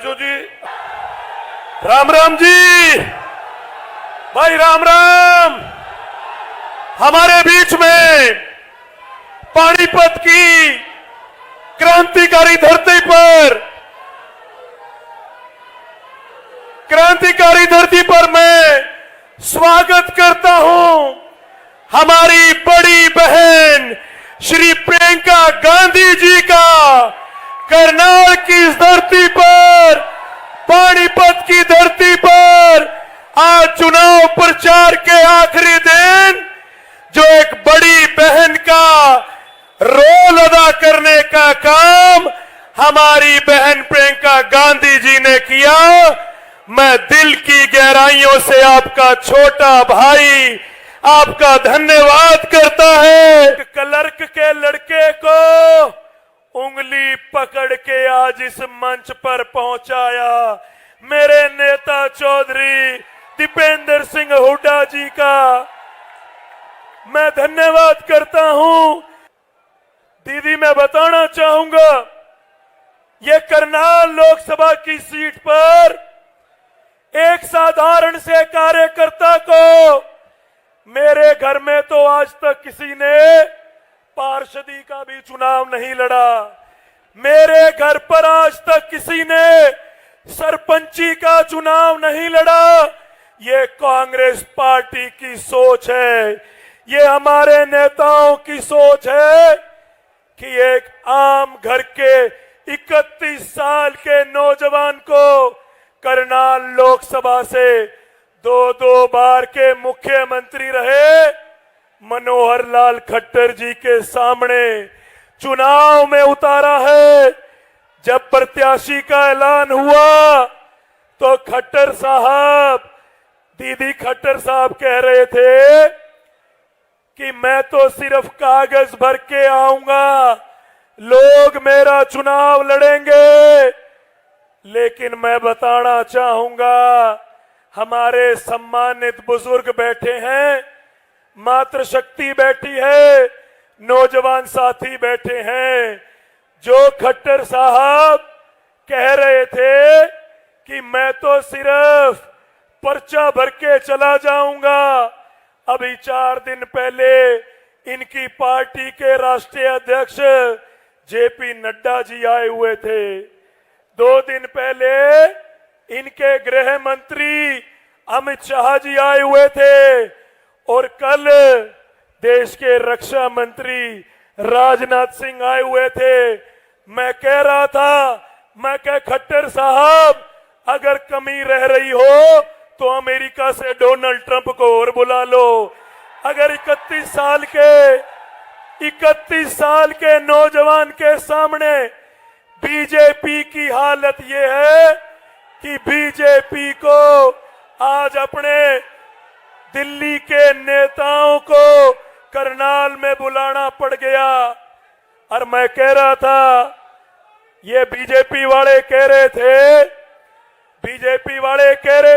राजू जी, राम राम जी, भाई राम राम। हमारे बीच में पानीपत की क्रांतिकारी धरती पर मैं स्वागत करता हूं हमारी बड़ी बहन श्री प्रियंका गांधी जी का। करनाल की इस धरती पर, पानीपत की धरती पर आज चुनाव प्रचार के आखिरी दिन जो एक बड़ी बहन का रोल अदा करने का काम हमारी बहन प्रियंका गांधी जी ने किया, मैं दिल की गहराइयों से आपका छोटा भाई आपका धन्यवाद करता है। क्लर्क के लड़के को उंगली पकड़ के आज इस मंच पर पहुंचाया मेरे नेता चौधरी दीपेंद्र सिंह हुड्डा जी का मैं धन्यवाद करता हूं। दीदी, मैं बताना चाहूंगा, ये करनाल लोकसभा की सीट पर एक साधारण से कार्यकर्ता को मेरे घर में तो आज तक किसी ने पार्षदी का भी चुनाव नहीं लड़ा। मेरे घर पर आज तक किसी ने सरपंची का चुनाव नहीं लड़ा। ये कांग्रेस पार्टी की सोच है, ये हमारे नेताओं की सोच है कि एक आम घर के 31 साल के नौजवान को करनाल लोकसभा से दो बार के मुख्यमंत्री रहे मनोहर लाल खट्टर जी के सामने चुनाव में उतारा है। जब प्रत्याशी का ऐलान हुआ तो खट्टर साहब, दीदी खट्टर साहब कह रहे थे कि मैं तो सिर्फ कागज भर के आऊंगा, लोग मेरा चुनाव लड़ेंगे। लेकिन मैं बताना चाहूंगा, हमारे सम्मानित बुजुर्ग बैठे हैं, मातृशक्ति बैठी है, नौजवान साथी बैठे हैं। जो खट्टर साहब कह रहे थे कि मैं तो सिर्फ पर्चा भर के चला जाऊंगा, अभी 4 दिन पहले इनकी पार्टी के राष्ट्रीय अध्यक्ष जेपी नड्डा जी आए हुए थे। 2 दिन पहले इनके गृह मंत्री अमित शाह जी आए हुए थे और कल देश के रक्षा मंत्री राजनाथ सिंह आए हुए थे। मैं कह रहा था, मैं कह खट्टर साहब, अगर कमी रह रही हो तो अमेरिका से डोनाल्ड ट्रंप को और बुला लो। अगर 31 साल के नौजवान के सामने बीजेपी की हालत ये है कि बीजेपी को आज अपने दिल्ली के नेताओं को करनाल में बुलाना पड़ गया। और मैं कह रहा था, ये बीजेपी वाले कह रहे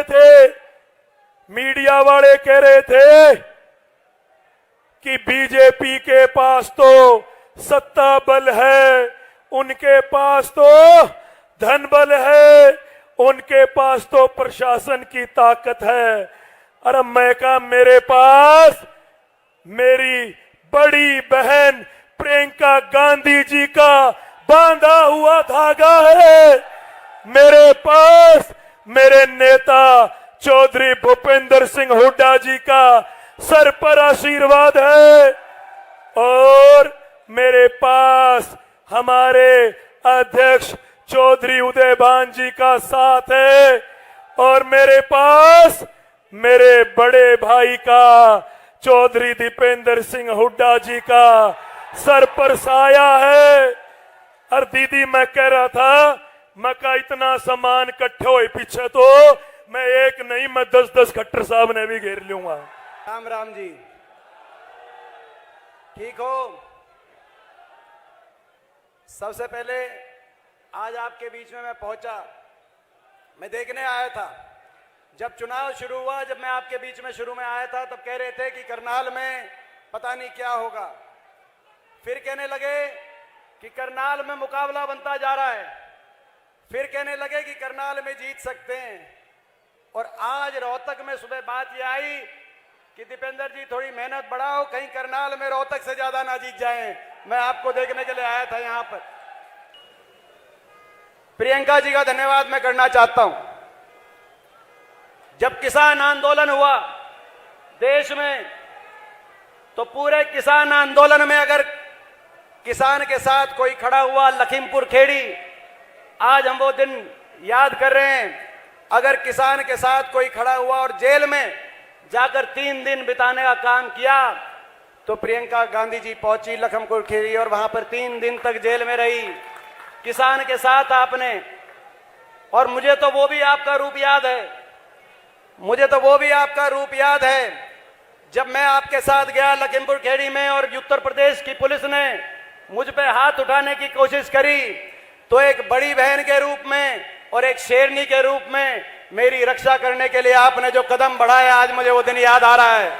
थे, मीडिया वाले कह रहे थे कि बीजेपी के पास तो सत्ता बल है, उनके पास तो धन बल है, उनके पास तो प्रशासन की ताकत है। और मैं कहा, मेरे पास मेरी बड़ी बहन प्रियंका गांधी जी का बांधा हुआ धागा है। मेरे पास मेरे नेता चौधरी भूपेंद्र सिंह हुड्डा जी का सर पर आशीर्वाद है और मेरे पास हमारे अध्यक्ष चौधरी उदयभान जी का साथ है और मेरे पास मेरे बड़े भाई का चौधरी दीपेंद्र सिंह हुड्डा जी का सर पर साया है। और दीदी, मैं कह रहा था, मैं का इतना सामान इकट्ठे हुए पीछे तो मैं एक नहीं, मैं 10-10 खट्टर साहब ने भी घेर लूंगा। राम राम जी, ठीक हो? सबसे पहले आज आपके बीच में मैं पहुंचा, मैं देखने आया था। जब चुनाव शुरू हुआ, जब मैं आपके बीच में शुरू में आया था, तब कह रहे थे कि करनाल में पता नहीं क्या होगा। फिर कहने लगे कि करनाल में मुकाबला बनता जा रहा है। फिर कहने लगे कि करनाल में जीत सकते हैं। और आज रोहतक में सुबह बात यह आई कि दीपेंद्र जी थोड़ी मेहनत बढ़ाओ, कहीं करनाल में रोहतक से ज्यादा ना जीत जाएं। मैं आपको देखने के लिए आया था यहां पर। प्रियंका जी का धन्यवाद मैं करना चाहता हूं। जब किसान आंदोलन हुआ देश में, तो पूरे किसान आंदोलन में अगर किसान के साथ कोई खड़ा हुआ, लखीमपुर खेड़ी, आज हम वो दिन याद कर रहे हैं। अगर किसान के साथ कोई खड़ा हुआ और जेल में जाकर 3 दिन बिताने का काम किया, तो प्रियंका गांधी जी पहुंची लखीमपुर खेड़ी और वहां पर 3 दिन तक जेल में रही किसान के साथ आपने। और मुझे तो वो भी आपका रूप याद है, मुझे तो वो भी आपका रूप याद है जब मैं आपके साथ गया लखीमपुर खेड़ी में और उत्तर प्रदेश की पुलिस ने मुझ पे हाथ उठाने की कोशिश करी, तो एक बड़ी बहन के रूप में और एक शेरनी के रूप में मेरी रक्षा करने के लिए आपने जो कदम बढ़ाया, आज मुझे वो दिन याद आ रहा है।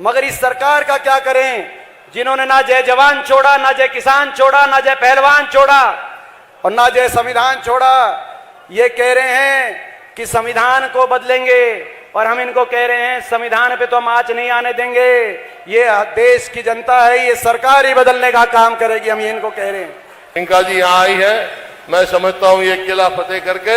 मगर इस सरकार का क्या करें, जिन्होंने ना जय जवान छोड़ा, ना जय किसान छोड़ा, ना जय पहलवान छोड़ा और ना जय संविधान छोड़ा। ये कह रहे हैं कि संविधान को बदलेंगे और हम इनको कह रहे हैं संविधान पे तो हम आंच नहीं आने देंगे। ये देश की जनता है, ये सरकार ही बदलने का काम करेगी, हम ये इनको कह रहे हैं। प्रियंका जी यहाँ आई है, मैं समझता हूँ ये किला फतेह करके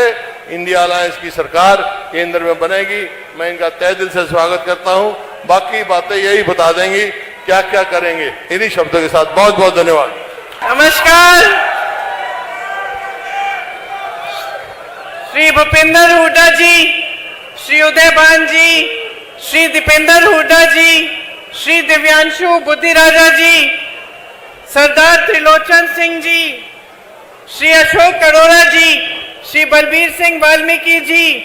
इंडिया अलायंस की सरकार केंद्र में बनेगी। मैं इनका तहे दिल से स्वागत करता हूँ। बाकी बातें यही बता देंगी क्या क्या करेंगे। इन्हीं शब्दों के साथ बहुत बहुत धन्यवाद। नमस्कार। श्री भूपेंद्र हुड्डा जी, श्री उदयभान जी, श्री दीपेंद्र हुड्डा जी, श्री दिव्यांशु बुद्धिराजा जी, सरदार त्रिलोचन सिंह जी, श्री अशोक अरोड़ा जी, श्री बलबीर सिंह वाल्मीकि जी,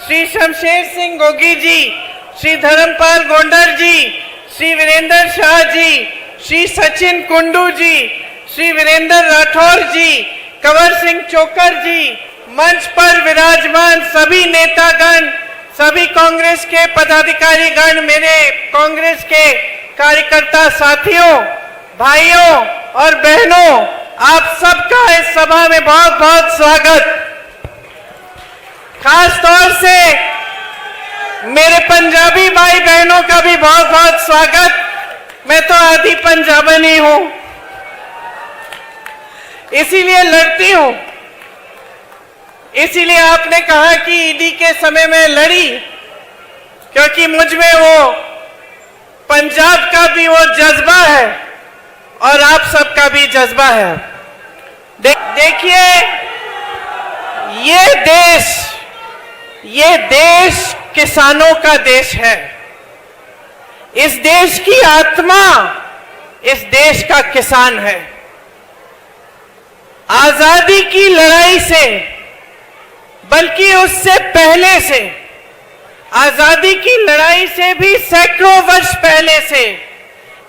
श्री शमशेर सिंह गोगी जी, श्री धर्मपाल गोंडर जी, श्री वीरेंद्र शाह जी, श्री सचिन कुंडू जी, श्री वीरेंद्र राठौर जी, कंवर सिंह चोकर जी, मंच पर विराजमान सभी नेतागण, सभी कांग्रेस के पदाधिकारीगण, मेरे कांग्रेस के कार्यकर्ता साथियों, भाइयों और बहनों, आप सबका इस सभा में बहुत बहुत स्वागत। खास तौर से मेरे पंजाबी भाई बहनों का भी बहुत बहुत स्वागत। मैं तो आधी पंजाबनी हूं, इसीलिए लड़ती हूं। इसीलिए आपने कहा कि ईडी के समय में लड़ी, क्योंकि मुझ में वो पंजाब का भी वो जज्बा है और आप सबका भी जज्बा है। देखिए, ये देश किसानों का देश है। इस देश की आत्मा इस देश का किसान है। आजादी की लड़ाई से, बल्कि उससे पहले से, आजादी की लड़ाई से भी सैकड़ों वर्ष पहले से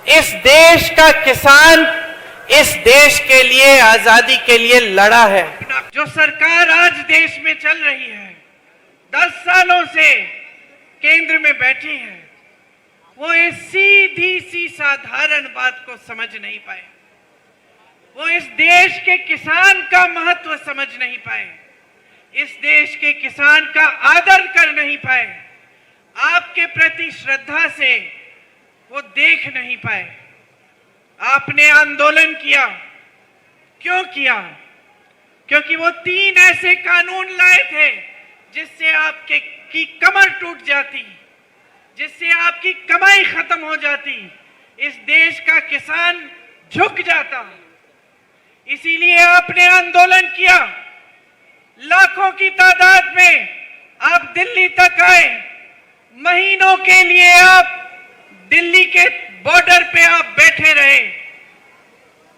इस देश का किसान इस देश के लिए, आजादी के लिए लड़ा है। जो सरकार आज देश में चल रही है, 10 सालों से केंद्र में बैठी है, वो इस सीधी सी साधारण बात को समझ नहीं पाए। वो इस देश के किसान का महत्व समझ नहीं पाए, इस देश के किसान का आदर कर नहीं पाए, आपके प्रति श्रद्धा से वो देख नहीं पाए। आपने आंदोलन किया, क्यों किया? क्योंकि वो 3 ऐसे कानून लाए थे जिससे आपके की कमर टूट जाती, जिससे आपकी कमाई खत्म हो जाती, इस देश का किसान झुक जाता। इसीलिए आपने आंदोलन किया। लाखों की तादाद में आप दिल्ली तक आए। महीनों के लिए आप दिल्ली के बॉर्डर पे आप बैठे रहे।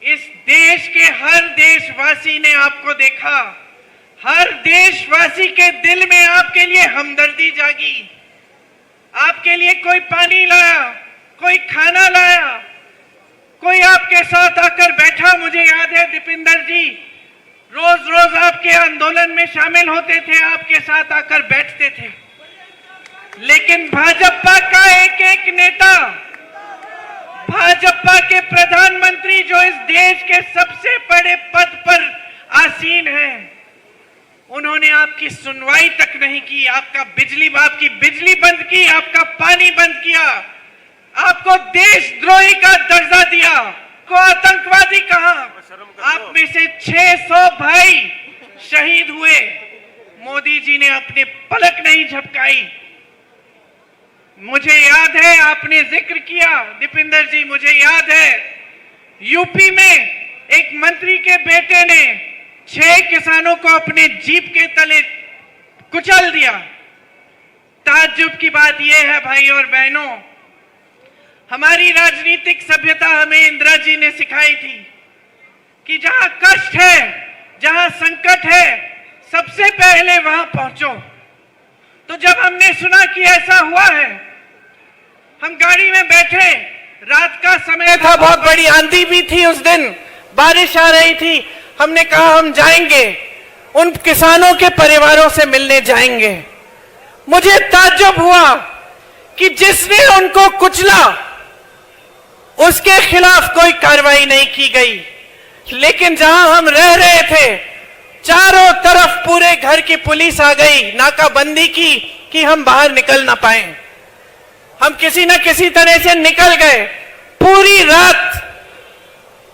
इस देश के हर देशवासी ने आपको देखा। हर देशवासी के दिल में आपके लिए हमदर्दी जागी। आपके लिए कोई पानी लाया, कोई खाना लाया, कोई आपके साथ आकर बैठा। मुझे याद है दीपेंद्र जी रोज रोज आपके आंदोलन में शामिल होते थे, आपके साथ आकर बैठते थे। लेकिन भाजपा का एक एक नेता, भाजपा के प्रधानमंत्री जो इस देश के सबसे बड़े पद पर आसीन हैं, उन्होंने आपकी सुनवाई तक नहीं की, आपकी बिजली बंद की, आपका पानी बंद किया, आपको देशद्रोही का दर्जा दिया, को आतंकवादी कहा। आप में से 600 भाई शहीद हुए, मोदी जी ने अपने पलक नहीं झपकाई। मुझे याद है, आपने जिक्र किया दीपेंद्र जी, मुझे याद है यूपी में एक मंत्री के बेटे ने 6 किसानों को अपने जीप के तले कुचल दिया। ताज्जुब की बात यह है भाई और बहनों, हमारी राजनीतिक सभ्यता हमें इंदिरा जी ने सिखाई थी कि जहां कष्ट है, जहां संकट है, सबसे पहले वहां पहुंचो। तो जब हमने सुना कि ऐसा हुआ है, हम गाड़ी में बैठे, रात का समय था, बहुत बड़ी आंधी भी थी उस दिन, बारिश आ रही थी। हमने कहा हम जाएंगे, उन किसानों के परिवारों से मिलने जाएंगे। मुझे ताज्जुब हुआ कि जिसने उनको कुचला उसके खिलाफ कोई कार्रवाई नहीं की गई, लेकिन जहां हम रह रहे थे चारों तरफ पूरे घर की पुलिस आ गई, नाकाबंदी की कि हम बाहर निकल ना पाए। हम किसी न किसी तरह से निकल गए। पूरी रात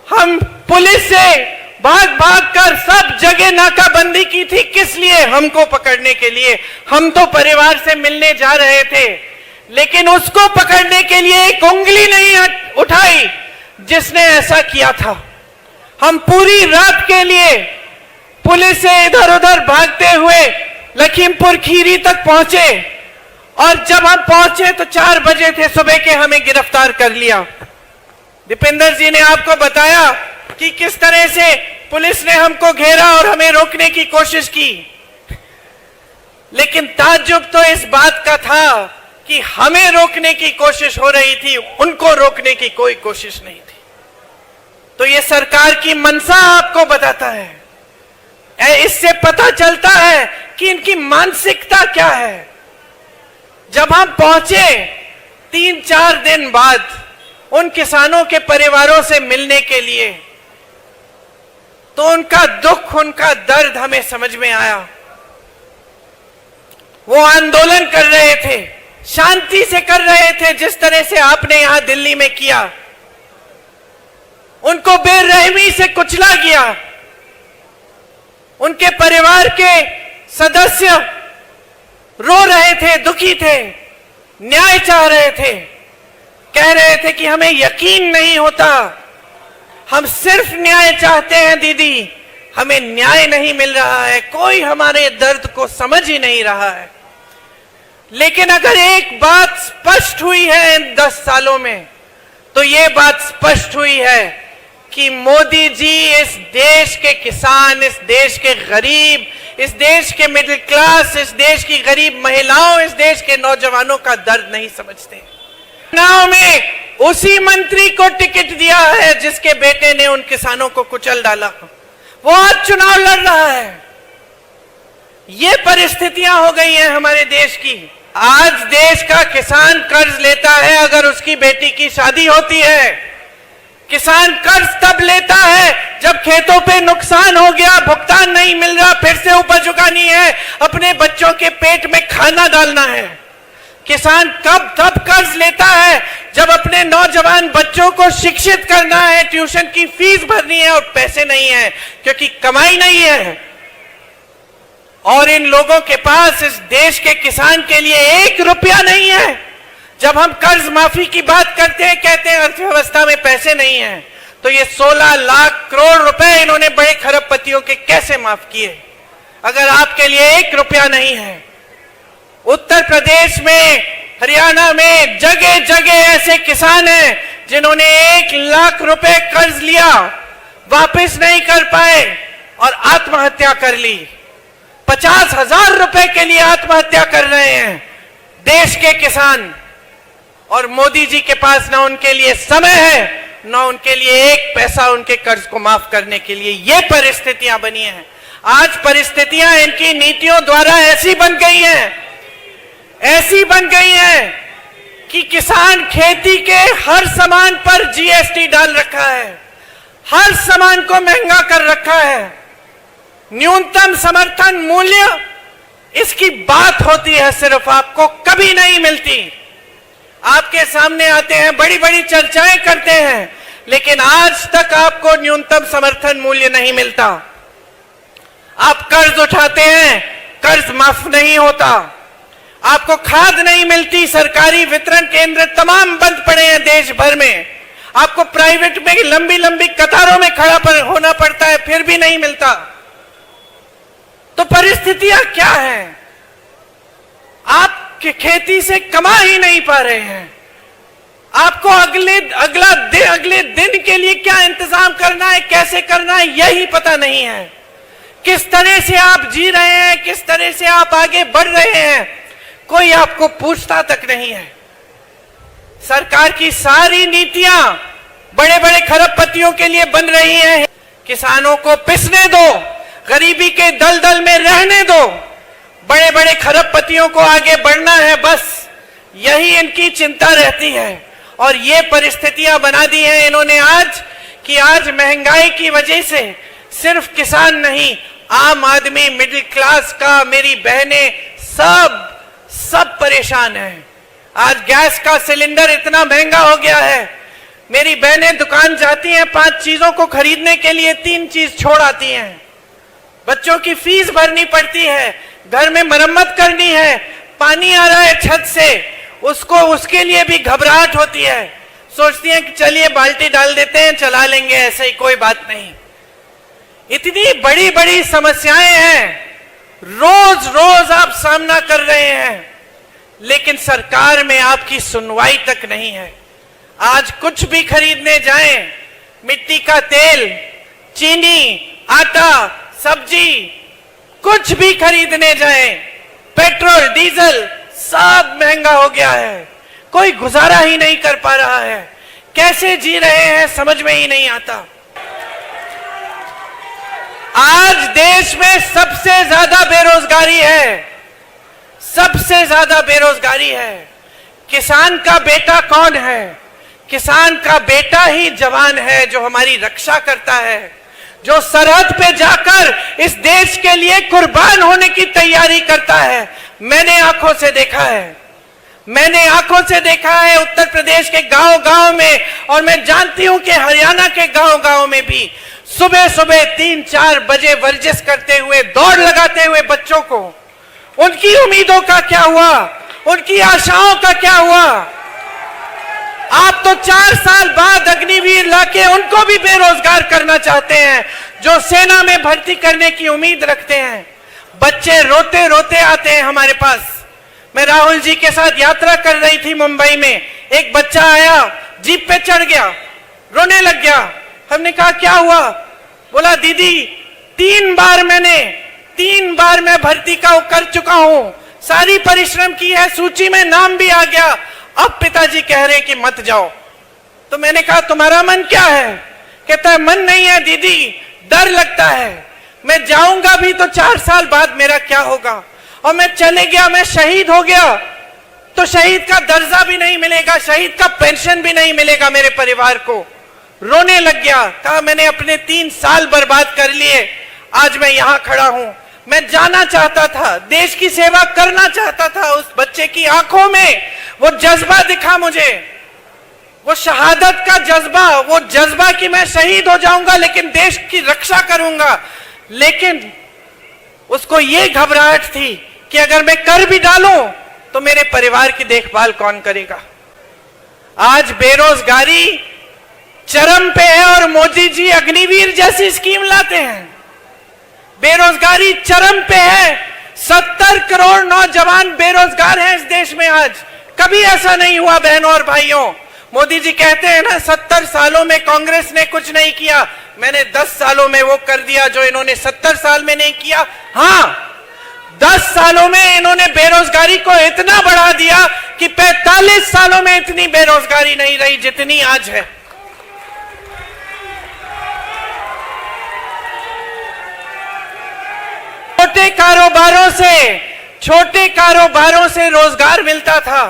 हम पुलिस से भाग भाग कर सब जगह नाकाबंदी की थी। किस लिए? हमको पकड़ने के लिए। हम तो परिवार से मिलने जा रहे थे, लेकिन उसको पकड़ने के लिए एक उंगली नहीं उठाई जिसने ऐसा किया था। हम पूरी रात के लिए पुलिस से इधर उधर भागते हुए लखीमपुर खीरी तक पहुंचे, और जब हम पहुंचे तो 4 बजे थे सुबह के, हमें गिरफ्तार कर लिया। दीपेंद्र जी ने आपको बताया कि किस तरह से पुलिस ने हमको घेरा और हमें रोकने की कोशिश की, लेकिन ताज्जुब तो इस बात का था कि हमें रोकने की कोशिश हो रही थी, उनको रोकने की कोई कोशिश नहीं थी। तो ये सरकार की मंशा आपको बताता है, इससे पता चलता है कि इनकी मानसिकता क्या है। जब हम पहुंचे 3-4 दिन बाद उन किसानों के परिवारों से मिलने के लिए, तो उनका दुख, उनका दर्द हमें समझ में आया। वो आंदोलन कर रहे थे, शांति से कर रहे थे, जिस तरह से आपने यहां दिल्ली में किया। उनको बेरहमी से कुचला गया। उनके परिवार के सदस्य रो रहे थे, दुखी थे, न्याय चाह रहे थे, कह रहे थे कि हमें यकीन नहीं होता, हम सिर्फ न्याय चाहते हैं दीदी, हमें न्याय नहीं मिल रहा है, कोई हमारे दर्द को समझ ही नहीं रहा है। लेकिन अगर एक बात स्पष्ट हुई है इन 10 सालों में, तो ये बात स्पष्ट हुई है कि मोदी जी इस देश के किसान, इस देश के गरीब, इस देश के मिडिल क्लास, इस देश की गरीब महिलाओं, इस देश के नौजवानों का दर्द नहीं समझते। चुनाव में उसी मंत्री को टिकट दिया है जिसके बेटे ने उन किसानों को कुचल डाला, वो आज चुनाव लड़ रहा है। ये परिस्थितियां हो गई हैं हमारे देश की। आज देश का किसान कर्ज लेता है अगर उसकी बेटी की शादी होती है। किसान कर्ज तब लेता है जब खेतों पे नुकसान हो गया, भुगतान नहीं मिल रहा, फिर से उपज उगानी है, अपने बच्चों के पेट में खाना डालना है। किसान तब कर्ज लेता है जब अपने नौजवान बच्चों को शिक्षित करना है, ट्यूशन की फीस भरनी है और पैसे नहीं है, क्योंकि कमाई नहीं है। और इन लोगों के पास, इस देश के किसान के लिए 1 रुपया नहीं है। जब हम कर्ज माफी की बात करते हैं, कहते हैं अर्थव्यवस्था में पैसे नहीं है, तो ये 16 लाख करोड़ रुपए इन्होंने बड़े खरबपतियों के कैसे माफ किए, अगर आपके लिए 1 रुपया नहीं है। उत्तर प्रदेश में, हरियाणा में जगह जगह ऐसे किसान हैं जिन्होंने 1 लाख रुपए कर्ज लिया, वापस नहीं कर पाए और आत्महत्या कर ली। 50,000 रुपए के लिए आत्महत्या कर रहे हैं देश के किसान। और मोदी जी के पास ना उनके लिए समय है, ना उनके लिए 1 पैसा उनके कर्ज को माफ करने के लिए। ये परिस्थितियां बनी हैं। आज परिस्थितियां इनकी नीतियों द्वारा ऐसी बन गई हैं कि किसान खेती के हर सामान पर जीएसटी डाल रखा है, हर सामान को महंगा कर रखा है। न्यूनतम समर्थन मूल्य, इसकी बात होती है सिर्फ, आपको कभी नहीं मिलती। आपके सामने आते हैं, बड़ी बड़ी चर्चाएं करते हैं, लेकिन आज तक आपको न्यूनतम समर्थन मूल्य नहीं मिलता। आप कर्ज उठाते हैं, कर्ज माफ नहीं होता। आपको खाद नहीं मिलती, सरकारी वितरण केंद्र तमाम बंद पड़े हैं देश भर में। आपको प्राइवेट में लंबी लंबी कतारों में खड़ा होना पड़ता है, फिर भी नहीं मिलता। तो परिस्थितियां क्या हैं? आप खेती से कमा ही नहीं पा रहे हैं। आपको अगले दिन के लिए क्या इंतजाम करना है, कैसे करना है, यही पता नहीं है। किस तरह से आप जी रहे हैं, किस तरह से आप आगे बढ़ रहे हैं, कोई आपको पूछता तक नहीं है। सरकार की सारी नीतियां बड़े बड़े खरबपतियों के लिए बन रही हैं। किसानों को पिसने दो, गरीबी के दलदल में रहने दो, बड़े बड़े खरबपतियों को आगे बढ़ना है, बस यही इनकी चिंता रहती है। और ये परिस्थितियां बना दी हैं इन्होंने आज, कि आज महंगाई की वजह से सिर्फ किसान नहीं, आम आदमी, मिडिल क्लास का, मेरी बहनें, सब परेशान हैं। आज गैस का सिलेंडर इतना महंगा हो गया है, मेरी बहनें दुकान जाती हैं 5 चीजों को खरीदने के लिए 3 चीज छोड़ आती हैं। बच्चों की फीस भरनी पड़ती है, घर में मरम्मत करनी है, पानी आ रहा है छत से, उसके लिए भी घबराहट होती है। सोचती हैं कि चलिए बाल्टी डाल देते हैं, चला लेंगे, ऐसे ही कोई बात नहीं। इतनी बड़ी बड़ी समस्याएं हैं, रोज रोज आप सामना कर रहे हैं, लेकिन सरकार में आपकी सुनवाई तक नहीं है। आज कुछ भी खरीदने जाएं, मिट्टी का तेल, चीनी, आटा, सब्जी, कुछ भी खरीदने जाएं, पेट्रोल, डीजल, सब महंगा हो गया है। कोई गुजारा ही नहीं कर पा रहा है। कैसे जी रहे हैं समझ में ही नहीं आता। आज देश में सबसे ज्यादा बेरोजगारी है, सबसे ज्यादा बेरोजगारी है। किसान का बेटा कौन है? किसान का बेटा ही जवान है, जो हमारी रक्षा करता है, जो सरहद पे जाकर इस देश के लिए कुर्बान होने की तैयारी करता है। मैंने आंखों से देखा है, मैंने आंखों से देखा है उत्तर प्रदेश के गांव-गांव में, और मैं जानती हूं कि हरियाणा के गांव-गांव में भी सुबह सुबह 3-4 बजे वर्जिश करते हुए, दौड़ लगाते हुए बच्चों को, उनकी उम्मीदों का क्या हुआ, उनकी आशाओं का क्या हुआ? आप तो 4 साल बाद अग्निवीर लाके उनको भी बेरोजगार करना चाहते हैं, जो सेना में भर्ती करने की उम्मीद रखते हैं। बच्चे रोते रोते आते हैं हमारे पास। मैं राहुल जी के साथ यात्रा कर रही थी मुंबई में, एक बच्चा आया, जीप पे चढ़ गया, रोने लग गया। हमने कहा क्या हुआ? बोला दीदी 3 बार मैं भर्ती का कर चुका हूं, सारी परिश्रम की है, सूची में नाम भी आ गया, अब पिताजी कह रहे कि मत जाओ। तो मैंने कहा तुम्हारा मन क्या है? कहता है मन नहीं है दीदी, डर लगता है, मैं जाऊंगा भी तो 4 साल बाद मेरा क्या होगा, और मैं चले गया, मैं शहीद हो गया तो शहीद का दर्जा भी नहीं मिलेगा, शहीद का पेंशन भी नहीं मिलेगा मेरे परिवार को। रोने लग गया। कहा मैंने अपने 3 साल बर्बाद कर लिए, आज मैं यहां खड़ा हूं। मैं जाना चाहता था, देश की सेवा करना चाहता था। उस बच्चे की आंखों में वो जज्बा दिखा मुझे, वो शहादत का जज्बा, वो जज्बा कि मैं शहीद हो जाऊंगा लेकिन देश की रक्षा करूंगा। लेकिन उसको ये घबराहट थी कि अगर मैं कर भी डालूं तो मेरे परिवार की देखभाल कौन करेगा। आज बेरोजगारी चरम पे है और मोदी जी अग्निवीर जैसी स्कीम लाते हैं। बेरोजगारी चरम पे है, 70 करोड़ नौजवान बेरोजगार हैं इस देश में आज। कभी ऐसा नहीं हुआ बहनों और भाइयों। मोदी जी कहते हैं ना 70 सालों में कांग्रेस ने कुछ नहीं किया, मैंने 10 सालों में वो कर दिया जो इन्होंने 70 साल में नहीं किया। हाँ, 10 सालों में इन्होंने बेरोजगारी को इतना बढ़ा दिया कि 45 सालों में इतनी बेरोजगारी नहीं रही जितनी आज है। छोटे कारोबारों से रोजगार मिलता था,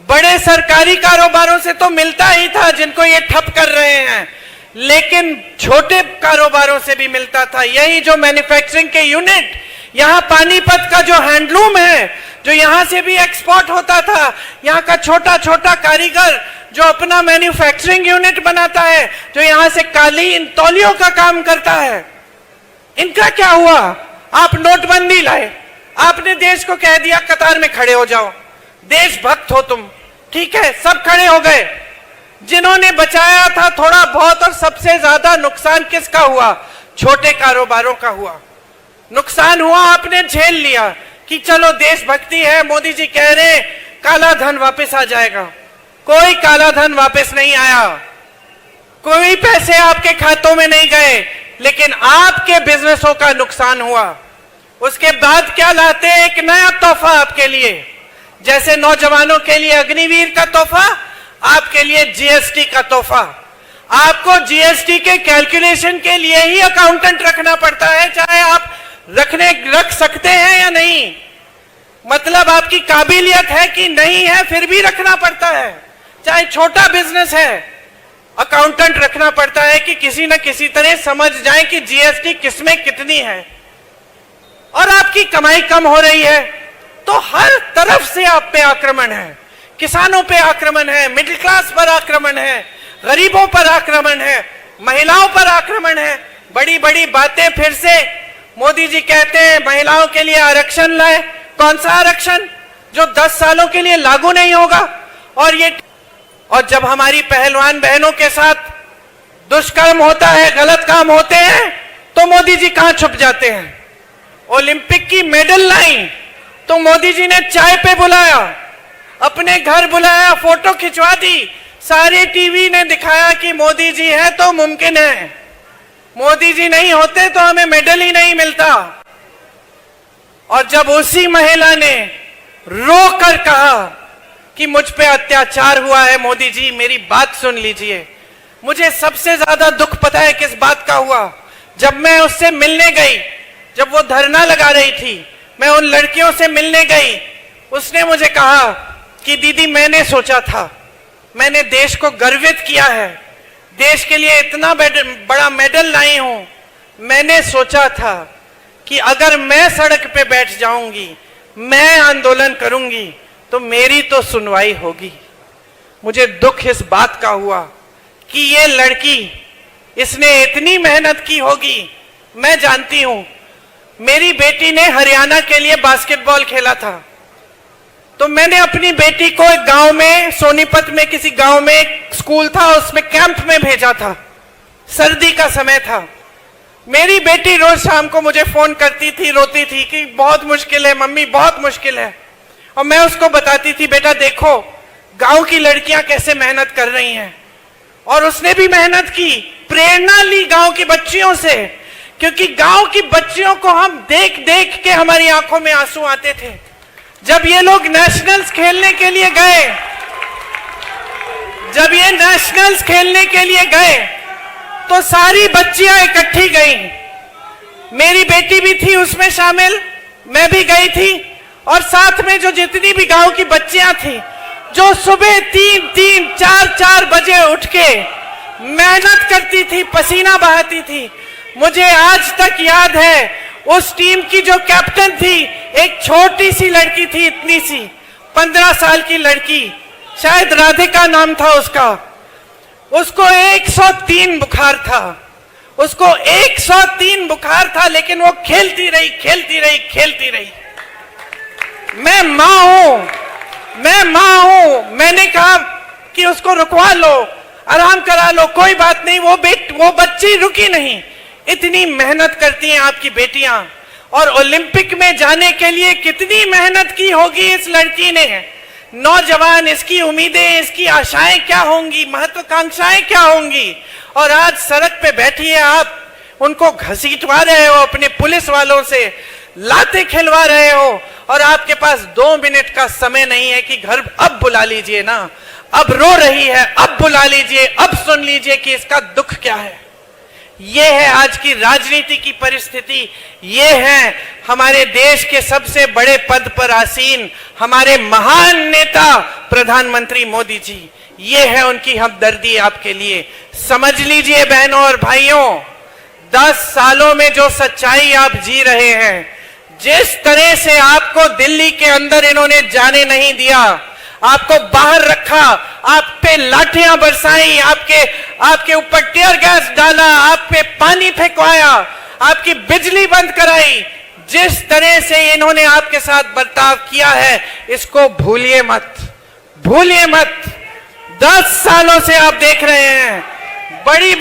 बड़े सरकारी कारोबारों से तो मिलता ही था जिनको ये ठप कर रहे हैं। लेकिन छोटे कारोबारों से भी मिलता था। यही जो मैन्युफैक्चरिंग के यूनिट, यहाँ पानीपत का जो हैंडलूम है, जो यहाँ से भी एक्सपोर्ट होता था, यहाँ का छोटा छोटा कारीगर जो अपना मैन्युफैक्चरिंग यूनिट बनाता है, जो यहाँ से कालीन तौलियों का काम करता है, इनका क्या हुआ? आप नोटबंदी लाए, आपने देश को कह दिया कतार में खड़े हो जाओ, देशभक्त हो तुम, ठीक है, सब खड़े हो गए। जिन्होंने बचाया था थोड़ा बहुत, और सबसे ज्यादा नुकसान किसका हुआ? छोटे कारोबारों का हुआ। नुकसान हुआ, आपने झेल लिया कि चलो देशभक्ति है, मोदी जी कह रहे काला धन वापस आ जाएगा। कोई काला धन वापस नहीं आया, कोई पैसे आपके खातों में नहीं गए, लेकिन आपके बिजनेसों का नुकसान हुआ। उसके बाद क्या लाते? एक नया तोहफा आपके लिए, जैसे नौजवानों के लिए अग्निवीर का तोहफा, आपके लिए जीएसटी का तोहफा। आपको जीएसटी के कैलकुलेशन के लिए ही अकाउंटेंट रखना पड़ता है, चाहे आप रख सकते हैं या नहीं, मतलब आपकी काबिलियत है कि नहीं है, फिर भी रखना पड़ता है। चाहे छोटा बिजनेस है, अकाउंटेंट रखना पड़ता है कि किसी न किसी तरह समझ जाए कि जीएसटी किसमें कितनी है। और आपकी कमाई कम हो रही है तो हर तरफ से आप पे आक्रमण है, किसानों पे आक्रमण है, मिडिल क्लास पर आक्रमण है, गरीबों पर आक्रमण है, महिलाओं पर आक्रमण है। बड़ी बड़ी बातें फिर से मोदी जी कहते हैं महिलाओं के लिए आरक्षण लाए। कौन सा आरक्षण? जो 10 सालों के लिए लागू नहीं होगा। और जब हमारी पहलवान बहनों के साथ दुष्कर्म होता है, गलत काम होते हैं, तो मोदी जी कहां छुप जाते हैं? ओलंपिक की मेडल लाई तो मोदी जी ने चाय पे बुलाया, अपने घर बुलाया, फोटो खिंचवा दी, सारे टीवी ने दिखाया कि मोदी जी है तो मुमकिन है, मोदी जी नहीं होते तो हमें मेडल ही नहीं मिलता। और जब उसी महिला ने रो कर कहा कि मुझ पे अत्याचार हुआ है, मोदी जी मेरी बात सुन लीजिए, मुझे सबसे ज्यादा दुख पता है किस बात का हुआ? जब मैं उससे मिलने गई, जब वो धरना लगा रही थी, मैं उन लड़कियों से मिलने गई, उसने मुझे कहा कि दीदी मैंने सोचा था, मैंने देश को गर्वित किया है, देश के लिए इतना बड़ा मेडल लाई हूं, मैंने सोचा था कि अगर मैं सड़क पे बैठ जाऊंगी, मैं आंदोलन करूंगी, तो मेरी तो सुनवाई होगी। मुझे दुख इस बात का हुआ कि ये लड़की, इसने इतनी मेहनत की होगी। मैं जानती हूं, मेरी बेटी ने हरियाणा के लिए बास्केटबॉल खेला था, तो मैंने अपनी बेटी को एक गांव में, सोनीपत में किसी गांव में एक स्कूल था, उसमें कैंप में भेजा था। सर्दी का समय था। मेरी बेटी रोज शाम को मुझे फोन करती थी, रोती थी कि बहुत मुश्किल है मम्मी, बहुत मुश्किल है। और मैं उसको बताती थी बेटा देखो गांव की लड़कियां कैसे मेहनत कर रही हैं। और उसने भी मेहनत की, प्रेरणा ली गांव की बच्चियों से, क्योंकि गांव की बच्चियों को हम देख देख के हमारी आंखों में आंसू आते थे। जब ये लोग नेशनल्स खेलने के लिए गए, जब ये नेशनल्स खेलने के लिए गए, तो सारी बच्चियां इकट्ठी गईं। मेरी बेटी भी थी उसमें शामिल, मैं भी गई थी, और साथ में जो जितनी भी गांव की बच्चियां थी, जो सुबह 3-4 बजे उठ के मेहनत करती थी, पसीना बहाती थी। मुझे आज तक याद है उस टीम की जो कैप्टन थी, एक छोटी सी लड़की थी, इतनी सी 15 साल की लड़की, शायद राधिका नाम था उसका। उसको 103 बुखार था, उसको 103 बुखार था, लेकिन वो खेलती रही, खेलती रही, खेलती रही। मैं मां हूं, मैंने कहा कि उसको रुकवा लो, आराम करा लो, कोई बात नहीं। वो बच्ची रुकी नहीं। इतनी मेहनत करती हैं आपकी बेटियां, और ओलंपिक में जाने के लिए कितनी मेहनत की होगी इस लड़की ने। नौजवान, इसकी उम्मीदें, इसकी आशाएं क्या होंगी, महत्वाकांक्षाएं क्या होंगी, और आज सड़क पे बैठी है, आप उनको घसीटवा रहे हो, अपने पुलिस वालों से लाते खिलवा रहे हो, और आपके पास 2 मिनट का समय नहीं है कि घर अब बुला लीजिए ना, अब रो रही है, अब बुला लीजिए, अब सुन लीजिए कि इसका दुख क्या है। ये है आज की राजनीति की परिस्थिति। ये है हमारे देश के सबसे बड़े पद पर आसीन हमारे महान नेता प्रधानमंत्री मोदी जी। ये है उनकी हमदर्दी आपके लिए। समझ लीजिए बहनों और भाइयों, 10 सालों में जो सच्चाई आप जी रहे हैं, जिस तरह से आपको दिल्ली के अंदर इन्होंने जाने नहीं दिया, आपको बाहर रखा, आप पे लाठियां बरसाई, आपके ऊपर टीयर गैस डाला, आप पे पानी फेंकवाया, आपकी बिजली बंद कराई, जिस तरह से इन्होंने आपके साथ बर्ताव किया है, इसको भूलिए मत, भूलिए मत। 10 सालों से आप देख रहे हैं बड़ी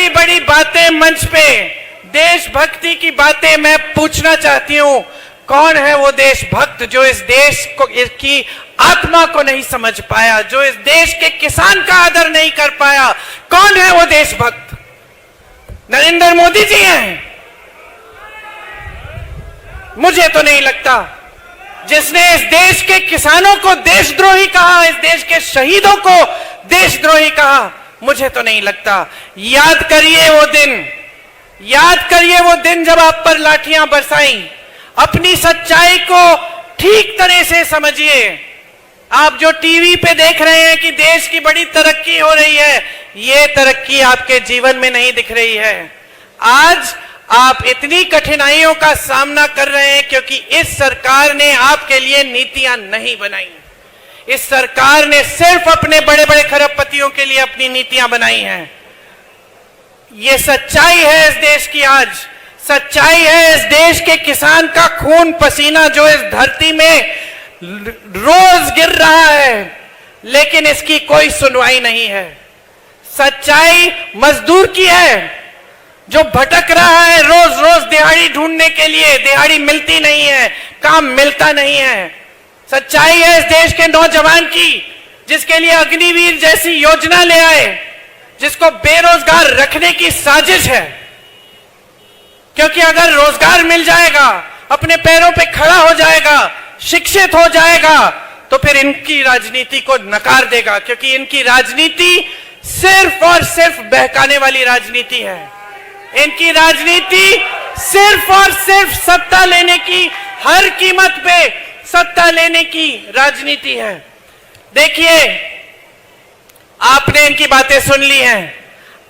बड़ी बातें मंच पे, देशभक्ति की बातें। मैं पूछना चाहती हूं, कौन है वो देशभक्त जो इस देश को, इसकी आत्मा को नहीं समझ पाया, जो इस देश के किसान का आदर नहीं कर पाया? कौन है वो देशभक्त? नरेंद्र मोदी जी हैं? मुझे तो नहीं लगता। जिसने इस देश के किसानों को देशद्रोही कहा, इस देश के शहीदों को देशद्रोही कहा, मुझे तो नहीं लगता। याद करिए वो दिन, याद करिए वो दिन जब आप पर लाठियां बरसाई। अपनी सच्चाई को ठीक तरह से समझिए। आप जो टीवी पे देख रहे हैं कि देश की बड़ी तरक्की हो रही है, ये तरक्की आपके जीवन में नहीं दिख रही है। आज आप इतनी कठिनाइयों का सामना कर रहे हैं क्योंकि इस सरकार ने आपके लिए नीतियां नहीं बनाई। इस सरकार ने सिर्फ अपने बड़े बड़े खरबपतियों के लिए अपनी नीतियां बनाई हैं। ये सच्चाई है इस देश की। आज सच्चाई है इस देश के किसान का खून पसीना जो इस धरती में रोज गिर रहा है, लेकिन इसकी कोई सुनवाई नहीं है। सच्चाई मजदूर की है जो भटक रहा है रोज रोज दिहाड़ी ढूंढने के लिए, दिहाड़ी मिलती नहीं है, काम मिलता नहीं है। सच्चाई है इस देश के नौजवान की जिसके लिए अग्निवीर जैसी योजना ले आए, जिसको बेरोजगार रखने की साजिश है। क्योंकि अगर रोजगार मिल जाएगा, अपने पैरों पे खड़ा हो जाएगा, शिक्षित हो जाएगा, तो फिर इनकी राजनीति को नकार देगा, क्योंकि इनकी राजनीति सिर्फ और सिर्फ बहकाने वाली राजनीति है। इनकी राजनीति सिर्फ और सिर्फ सत्ता लेने की, हर कीमत पे सत्ता लेने की राजनीति है। देखिए, आपने इनकी बातें सुन ली हैं।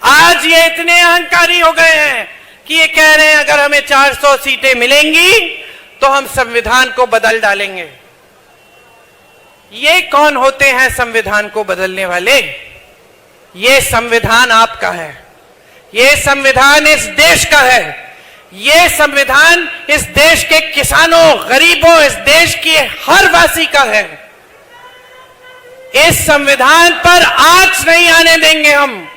आज ये इतने अहंकारी हो गए हैं कि ये कह रहे हैं अगर हमें 400 सीटें मिलेंगी तो हम संविधान को बदल डालेंगे। ये कौन होते हैं संविधान को बदलने वाले? ये संविधान आपका है, ये संविधान इस देश का है, ये संविधान इस देश के किसानों, गरीबों, इस देश की हर वासी का है। इस संविधान पर आंच नहीं आने देंगे हम।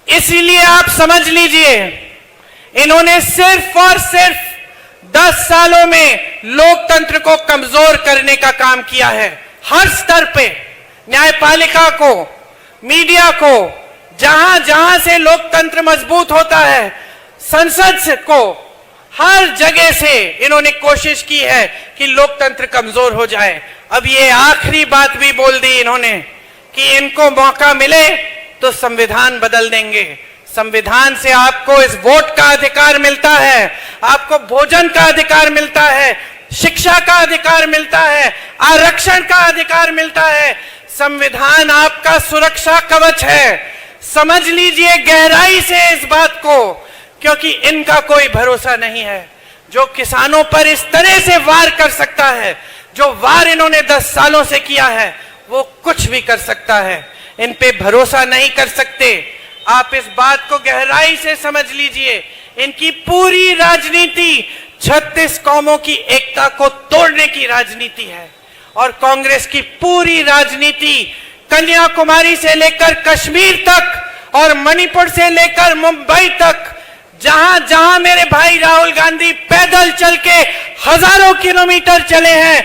इसीलिए आप समझ लीजिए, इन्होंने सिर्फ और सिर्फ 10 सालों में लोकतंत्र को कमजोर करने का काम किया है। हर स्तर पे, न्यायपालिका को, मीडिया को, जहां जहां से लोकतंत्र मजबूत होता है, संसद को, हर जगह से इन्होंने कोशिश की है कि लोकतंत्र कमजोर हो जाए। अब ये आखिरी बात भी बोल दी इन्होंने कि इनको मौका मिले तो संविधान बदल देंगे। संविधान से आपको इस वोट का अधिकार मिलता है, आपको भोजन का अधिकार मिलता है, शिक्षा का अधिकार मिलता है, आरक्षण का अधिकार मिलता है। संविधान आपका सुरक्षा कवच है। समझ लीजिए गहराई से इस बात को, क्योंकि इनका कोई भरोसा नहीं है। जो किसानों पर इस तरह से वार कर सकता है, जो वार इन्होंने 10 सालों से किया है, वो कुछ भी कर सकता है। इन पे भरोसा नहीं कर सकते। आप इस बात को गहराई से समझ लीजिए। इनकी पूरी राजनीति 36 कौमों की एकता को तोड़ने की राजनीति है, और कांग्रेस की पूरी राजनीति कन्याकुमारी से लेकर कश्मीर तक और मणिपुर से लेकर मुंबई तक, जहां जहां मेरे भाई राहुल गांधी पैदल चल के हजारों किलोमीटर चले हैं,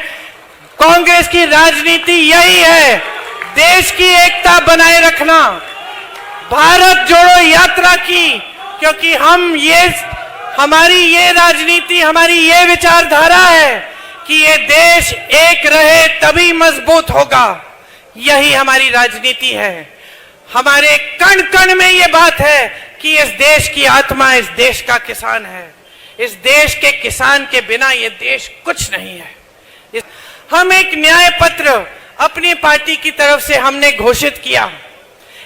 कांग्रेस की राजनीति यही है, देश की एकता बनाए रखना, भारत जोड़ो यात्रा की। क्योंकि हमारी ये राजनीति, हमारी ये विचारधारा है कि ये देश एक रहे तभी मजबूत होगा। यही हमारी राजनीति है। हमारे कण कण में ये बात है कि इस देश की आत्मा इस देश का किसान है। इस देश के किसान के बिना ये देश कुछ नहीं है। हम एक न्याय पत्र अपनी पार्टी की तरफ से हमने घोषित किया।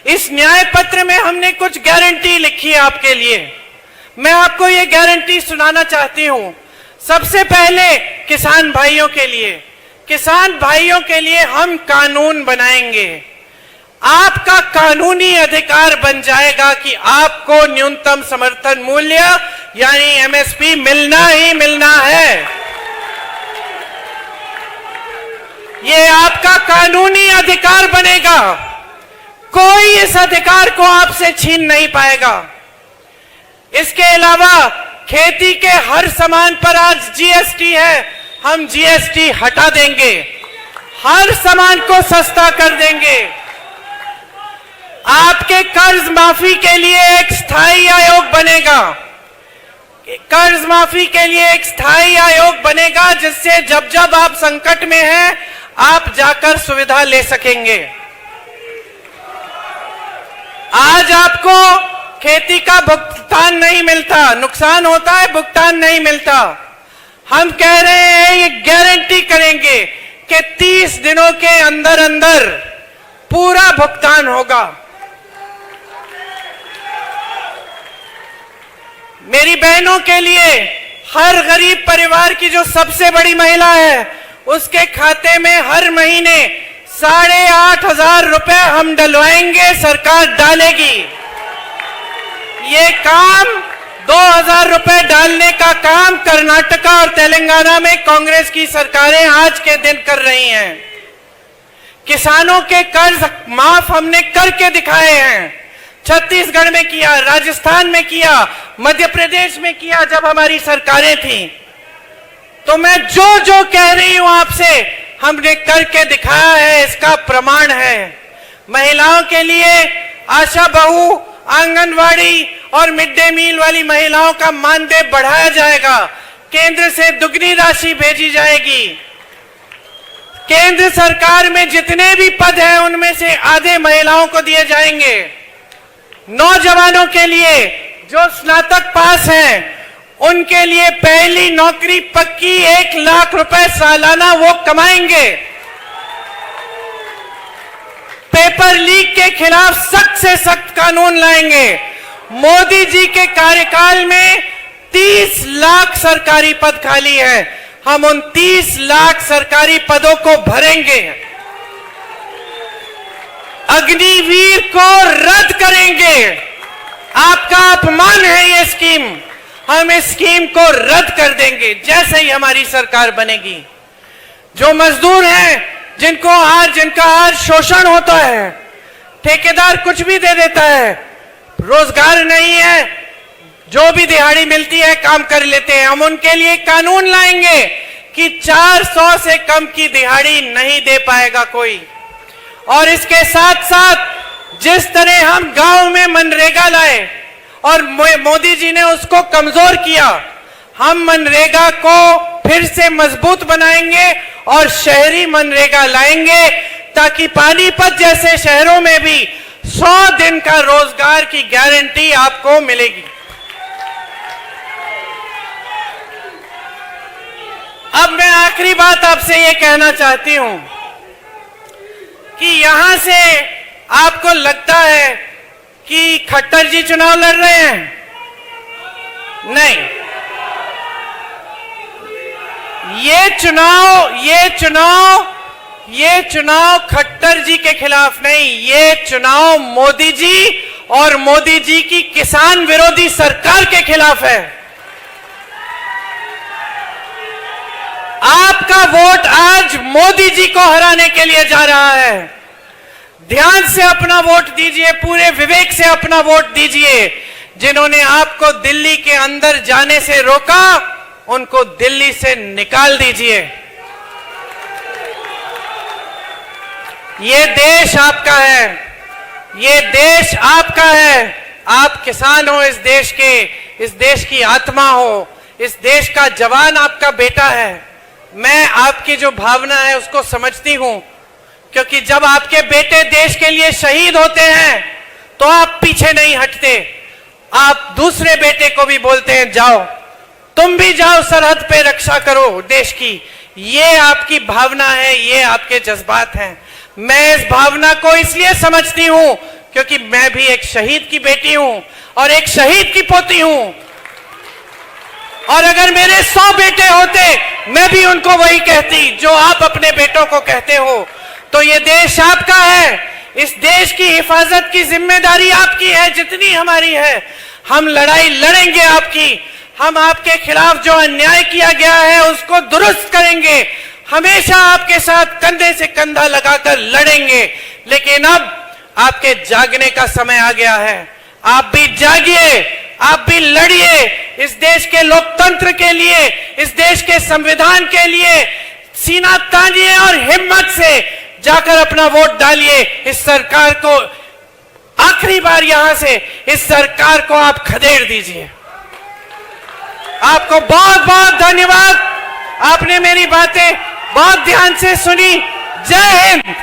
इस न्याय पत्र में हमने कुछ गारंटी लिखी है आपके लिए। मैं आपको ये गारंटी सुनाना चाहती हूं। सबसे पहले किसान भाइयों के लिए हम कानून बनाएंगे। आपका कानूनी अधिकार बन जाएगा कि आपको न्यूनतम समर्थन मूल्य यानी एमएसपी मिलना ही मिलना है। ये आपका कानूनी अधिकार बनेगा, कोई इस अधिकार को आपसे छीन नहीं पाएगा। इसके अलावा खेती के हर सामान पर आज जीएसटी है, हम जीएसटी हटा देंगे, हर सामान को सस्ता कर देंगे। आपके कर्ज माफी के लिए एक स्थायी आयोग बनेगा, कर्ज माफी के लिए एक स्थायी आयोग बनेगा, जिससे जब जब आप संकट में हैं आप जाकर सुविधा ले सकेंगे। आज आपको खेती का भुगतान नहीं मिलता, नुकसान होता है, भुगतान नहीं मिलता। हम कह रहे हैं, ये गारंटी करेंगे कि 30 दिनों के अंदर अंदर पूरा भुगतान होगा। मेरी बहनों के लिए हर गरीब परिवार की जो सबसे बड़ी महिला है, उसके खाते में हर महीने 8,500 रुपए हम डलवाएंगे, सरकार डालेगी। ये काम 2,000 रुपए डालने का काम कर्नाटका और तेलंगाना में कांग्रेस की सरकारें आज के दिन कर रही हैं। किसानों के कर्ज माफ हमने करके दिखाए हैं। छत्तीसगढ़ में किया, राजस्थान में किया, मध्य प्रदेश में किया जब हमारी सरकारें थी। तो मैं जो जो कह रही हूं आपसे, हमने करके दिखाया है, इसका प्रमाण है। महिलाओं के लिए आशा बहू, आंगनवाड़ी और मिड डे मील वाली महिलाओं का मानदेय बढ़ाया जाएगा। केंद्र से दुगनी राशि भेजी जाएगी। केंद्र सरकार में जितने भी पद हैं उनमें से आधे महिलाओं को दिए जाएंगे। नौजवानों के लिए जो स्नातक पास हैं उनके लिए पहली नौकरी पक्की, 1 लाख रुपए सालाना वो कमाएंगे। पेपर लीक के खिलाफ सख्त से सख्त कानून लाएंगे। मोदी जी के कार्यकाल में 30 लाख सरकारी पद खाली है, हम उन 30 लाख सरकारी पदों को भरेंगे। अग्निवीर को रद्द करेंगे। आपका अपमान है ये स्कीम, हम इस स्कीम को रद्द कर देंगे जैसे ही हमारी सरकार बनेगी। जो मजदूर हैं, जिनका आज शोषण होता है, ठेकेदार कुछ भी दे देता है, रोजगार नहीं है, जो भी दिहाड़ी मिलती है काम कर लेते हैं, हम उनके लिए कानून लाएंगे कि 400 से कम की दिहाड़ी नहीं दे पाएगा कोई। और इसके साथ साथ जिस तरह हम गांव में मनरेगा लाए और मोदी जी ने उसको कमजोर किया, हम मनरेगा को फिर से मजबूत बनाएंगे और शहरी मनरेगा लाएंगे, ताकि पानीपत जैसे शहरों में भी 100 दिन का रोजगार की गारंटी आपको मिलेगी। अब मैं आखिरी बात आपसे ये कहना चाहती हूं कि यहां से आपको लगता है कि खट्टर जी चुनाव लड़ रहे हैं, नहीं, ये चुनाव खट्टर जी के खिलाफ नहीं, ये चुनाव मोदी जी और मोदी जी की किसान विरोधी सरकार के खिलाफ है। आपका वोट आज मोदी जी को हराने के लिए जा रहा है। ध्यान से अपना वोट दीजिए, पूरे विवेक से अपना वोट दीजिए। जिन्होंने आपको दिल्ली के अंदर जाने से रोका, उनको दिल्ली से निकाल दीजिए। ये देश आपका है, ये देश आपका है। आप किसान हो इस देश के, इस देश की आत्मा हो, इस देश का जवान आपका बेटा है। मैं आपकी जो भावना है उसको समझती हूं, क्योंकि जब आपके बेटे देश के लिए शहीद होते हैं तो आप पीछे नहीं हटते, आप दूसरे बेटे को भी बोलते हैं जाओ, तुम भी जाओ सरहद पे रक्षा करो देश की। ये आपकी भावना है, ये आपके जज्बात हैं। मैं इस भावना को इसलिए समझती हूं क्योंकि मैं भी एक शहीद की बेटी हूं और एक शहीद की पोती हूं। और अगर मेरे 100 बेटे होते, मैं भी उनको वही कहती जो आप अपने बेटों को कहते हो। तो ये देश आपका है, इस देश की हिफाजत की जिम्मेदारी आपकी है जितनी हमारी है। हम लड़ाई लड़ेंगे आपकी, हम आपके खिलाफ जो अन्याय किया गया है उसको दुरुस्त करेंगे, हमेशा आपके साथ कंधे से कंधा लगाकर लड़ेंगे। लेकिन अब आपके जागने का समय आ गया है। आप भी जागिए, आप भी लड़िए इस देश के लोकतंत्र के लिए, इस देश के संविधान के लिए। सीना तानिए और हिम्मत से जाकर अपना वोट डालिए। इस सरकार को आखिरी बार यहां से इस सरकार को आप खदेड़ दीजिए। आपको बहुत बहुत धन्यवाद, आपने मेरी बातें बहुत ध्यान से सुनी। जय हिंद।